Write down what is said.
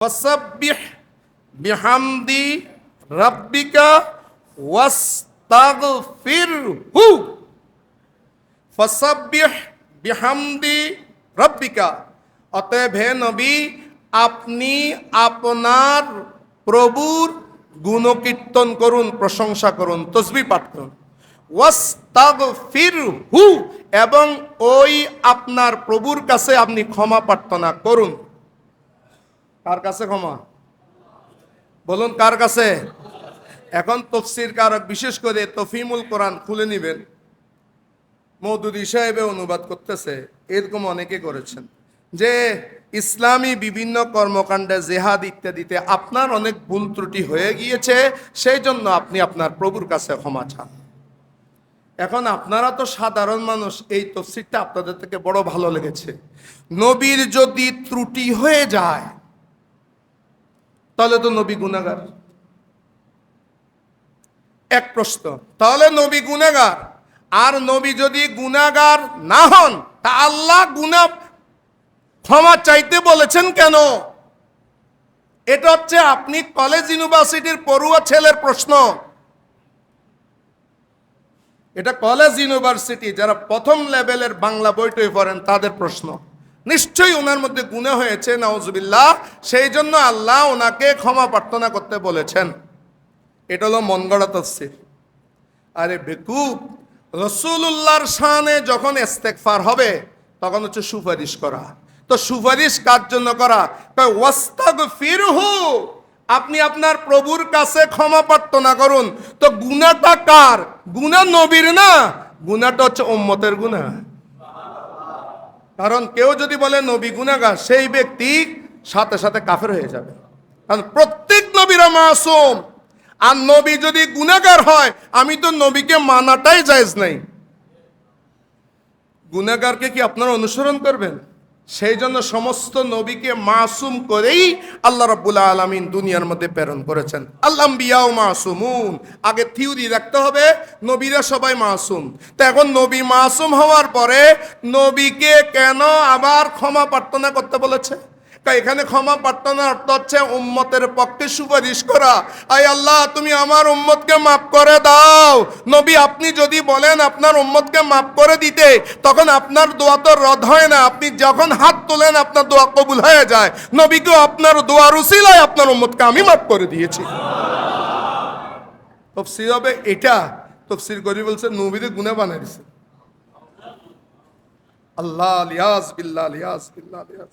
ফাসাব্বিহ বিহামদি রাব্বিকা ওয়াস্তাগফিরহু। ফাসাব্বিহ বিহামদি রাব্বিকা, অতএব হে নবী, আপনি আপনার প্রভুর গুণকীর্তন করুন, প্রশংসা করুন, তসবিহ পাঠ করুন। ওয়াস্তাগফিরহু, এবং ওই আপনার প্রভুর কাছে আপনি ক্ষমা প্রার্থনা করুন। কার কাছে ক্ষমা? বলুন কার কাছে? এখন তফসির কারক, বিশেষ করে তফিমুল কোরআন খুলে নিবেন, মওদুদী সাহেবে অনুবাদ করতেছে, এরকম অনেকে করেছেন যে ইসলামী বিভিন্ন কর্মকাণ্ডে জেহাদ ইত্যাদিতে আপনার অনেক ভুল ত্রুটি হয়ে গিয়েছে, সেই জন্য আপনি আপনার প্রভুর কাছে ক্ষমা চান। এখন আপনারা তো সাধারণ মানুষ, এই তফসিরটা আপনাদের থেকে বড় ভালো লেগেছে। নবীর যদি ত্রুটি হয়ে যায় তাহলে তো নবী গুনাহগার। এক প্রশ্ন, তাহলে নবী গুনাহগার, আর নবী যদি গুনাহগার না হন তা আল্লাহ গুনাহ ক্ষমা চাইতে বলেছেন কেন? এটা হচ্ছে আপনি কলেজ ইউনিভার্সিটির পড়ুয়া ছেলের প্রশ্ন। এটা কলেজ ইউনিভার্সিটি যারা প্রথম লেভেলের বাংলা বইটই পড়েন তাদের প্রশ্ন। নিশ্চয়ই ওনার মধ্যে গুনাহ হয়েছে, নাউজুবিল্লাহ, সেই জন্য আল্লাহ ওনাকে ক্ষমা প্রার্থনা করতে বলেছেন। এটা হলো মন গড়া তাফসীর। আরে বেকুব, রাসূলুল্লাহর শানে যখন ইস্তেগফার হবে তখন হচ্ছে সুপারিশ করা। তো সুপারিশ কার জন্য করা? ওয়াস্তাগফিরহু, আপনি আপনার প্রভুর কাছে ক্ষমা প্রার্থনা করুন। তো গুনাহটা কার? গুনাহ নবীর না, গুনাহটা হচ্ছে উম্মতের গুনাহ। কারণ কেউ যদি বলে নবী গুনাহগার, সেই ব্যক্তি সাথে সাথে কাফের হয়ে যাবে। কারণ প্রত্যেক নবীরা মাসুম, আর নবী যদি গুনাহগার হয়, আমি তো নবীকে মানাটাই জায়েজ নাই। গুনাহগারকে কি আপনারা অনুসরণ করবেন? সেই জন্য সমস্ত নবীকে মাসুম করেই আল্লাহ রাব্বুল আলামিন দুনিয়ার মধ্যে প্রেরণ করেছেন। আল আম্বিয়াউ মাসুমুন, আগে থিওরি রাখতে হবে, নবীরা সবাই মাসুম। তো এখন নবী মাসুম হওয়ার পরে নবীকে কেন আবার ক্ষমা প্রার্থনা করতে বলেছে? এখানে ক্ষমা প্রার্থনার অর্থ হচ্ছে উম্মতের পক্ষে সুপারিশ করা। আয় আল্লাহ, তুমি আমার উম্মতকে মাফ করে দাও। নবী আপনি যদি বলেন আপনার উম্মতকে মাফ করে দিতে, তখন আপনার দোয়া তো রদ হয় না। আপনি যখন হাত তোলেন আপনার দোয়া কবুল হয়ে যায়। নবীকেও আপনার দোয়ার উসিলায় আপনার উম্মতকে আমি মাফ করে দিয়েছি। তাফসীর হবে এটা। তাফসীর করি বলছে নবীদের গুনাহ বানাই দিয়েছে আল্লাহ। লিয়াজ বিল্লাহ, লিয়াজ বিল্লাহ, লিয়াজ।